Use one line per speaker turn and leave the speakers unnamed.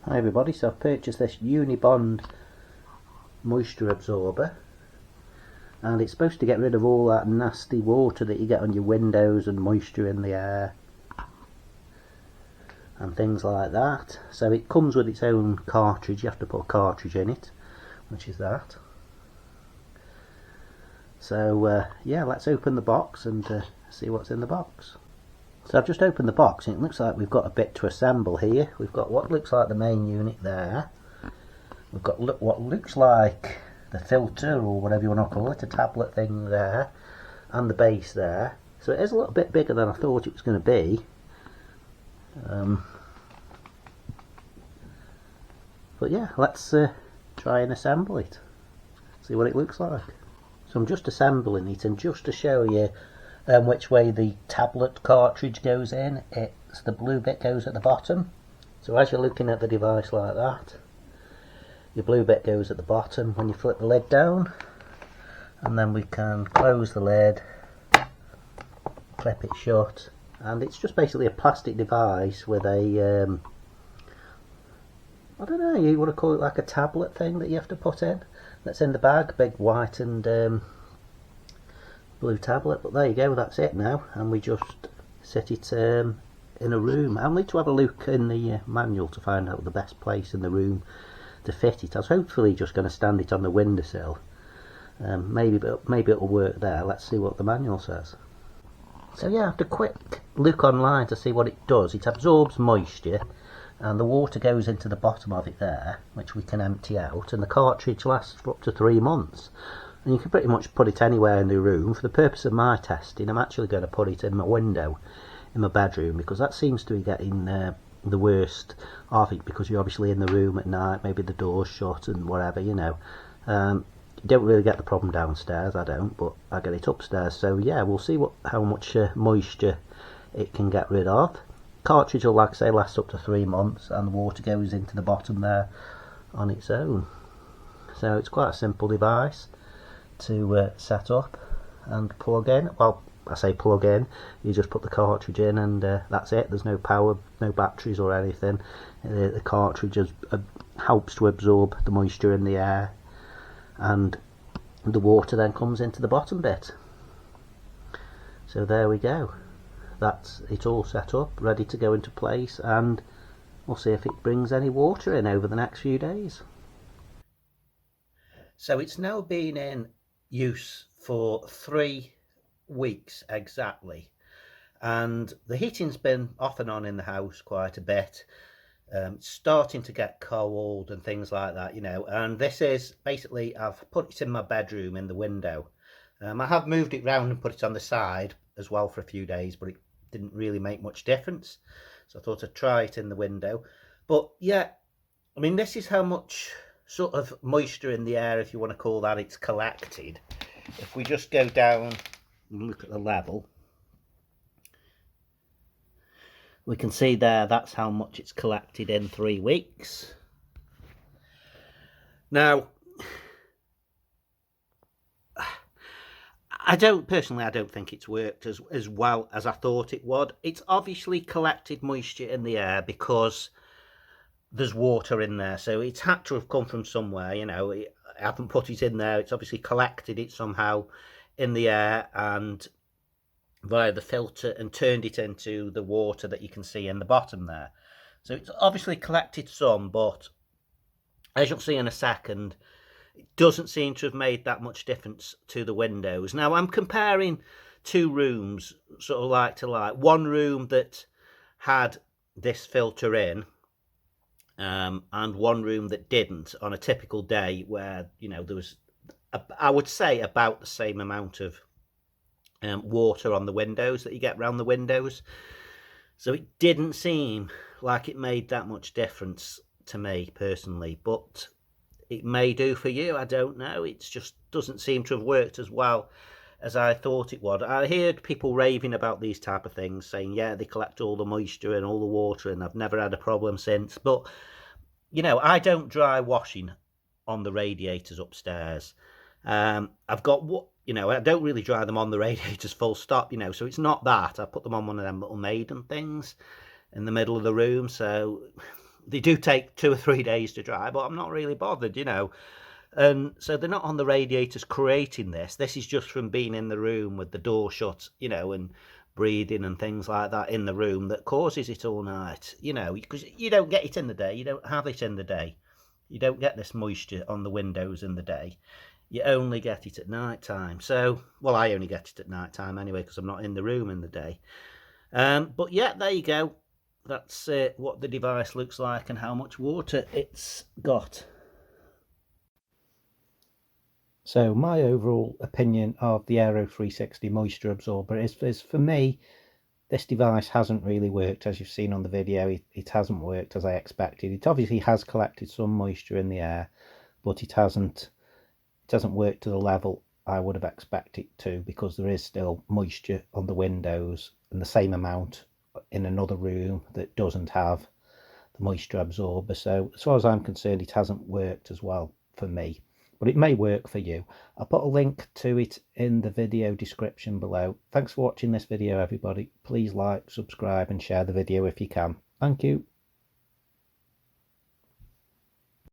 Hi everybody, so I've purchased this UniBond moisture absorber, and it's supposed to get rid of all that nasty water that you get on your windows and moisture in the air and things like that. So it comes with its own cartridge. You have to put a cartridge in it, which is that. So yeah, let's open the box and see what's in the box. So I've just opened the box and it looks like we've got a bit to assemble here. We've got what looks like the main unit there. We've got what looks like the filter, or whatever you want to call it, a tablet thing there, and the base there. So it is a little bit bigger than I thought it was going to be. But yeah, let's try and assemble it. See what it looks like. So I'm just assembling it, and just to show you which way the tablet cartridge goes in, it's the blue bit goes at the bottom. So as you're looking at the device like that, your blue bit goes at the bottom when you flip the lid down, and then we can close the lid, clip it shut, and it's just basically a plastic device with a I don't know, you want to call it like a tablet thing that you have to put in, that's in the bag, big white and blue tablet. But there you go, that's it now, and we just set it in a room. I'll need to have a look in the manual to find out the best place in the room to fit it. I was hopefully just going to stand it on the windowsill. Maybe it'll work there. Let's see what the manual says. So yeah, after a quick look online to see what it does, it absorbs moisture and the water goes into the bottom of it there, which we can empty out, and the cartridge lasts for up to 3 months. And you can pretty much put it anywhere in the room. For the purpose of my testing, I'm actually going to put it in my window in my bedroom, because that seems to be getting the worst of it, because you're obviously in the room at night, maybe the door's shut and whatever, you know. You don't really get the problem downstairs, I don't, but I get it upstairs. So yeah, we'll see how much moisture it can get rid of. Cartridge will, like I say, last up to 3 months, and the water goes into the bottom there on its own. So it's quite a simple device to set up and plug in. Well, I say plug in, you just put the cartridge in and that's it. There's no power, no batteries or anything. The cartridge helps to absorb the moisture in the air, and the water then comes into the bottom bit. So there we go, that's it all set up, ready to go into place, and we'll see if it brings any water in over the next few days. So it's now been in use for 3 weeks exactly, and the heating's been off and on in the house quite a bit. It's starting to get cold and things like that, you know. And this is basically, I've put it in my bedroom in the window. I have moved it round and put it on the side as well for a few days, but it didn't really make much difference, so I thought I'd try it in the window. But yeah, I mean, this is how much sort of moisture in the air, if you want to call that, it's collected. If we just go down and look at the level, we can see there, that's how much it's collected in 3 weeks. Now, I don't think it's worked as well as I thought it would. It's obviously collected moisture in the air because there's water in there, so it's had to have come from somewhere, you know. I haven't put it in there, it's obviously collected it somehow in the air and via the filter and turned it into the water that you can see in the bottom there. So it's obviously collected some, but as you'll see in a second, it doesn't seem to have made that much difference to the windows. Now I'm comparing 2 rooms, sort of like to like. One room that had this filter in, and one room that didn't, on a typical day where, you know, there was, I would say, about the same amount of water on the windows that you get around the windows. So it didn't seem like it made that much difference to me personally, but it may do for you, I don't know. It just doesn't seem to have worked as well as I thought it would. I heard people raving about these type of things, saying, yeah, they collect all the moisture and all the water, and I've never had a problem since. But, you know, I don't dry washing on the radiators upstairs. I've got, you know, I don't really dry them on the radiators full stop, you know, so it's not that. I put them on one of them little maiden things in the middle of the room, so They do take 2 or 3 days to dry, but I'm not really bothered, you know. And so they're not on the radiators creating this. This is just from being in the room with the door shut, you know, and breathing and things like that in the room that causes it all night, you know, because you don't get it in the day. You don't have it in the day. You don't get this moisture on the windows in the day. You only get it at night time. So, well, I only get it at night time anyway because I'm not in the room in the day. But yeah, there you go. That's what the device looks like and how much water it's got. So my overall opinion of the Aero 360 moisture absorber is for me, this device hasn't really worked. As you've seen on the video, it hasn't worked as I expected. It obviously has collected some moisture in the air, but it hasn't worked to the level I would have expected it to, because there is still moisture on the windows and the same amount in another room that doesn't have the moisture absorber. So as far as I'm concerned, it hasn't worked as well for me, but it may work for you. I'll put a link to it in the video description below. Thanks for watching this video, everybody. Please like, subscribe and share the video if you can. Thank you.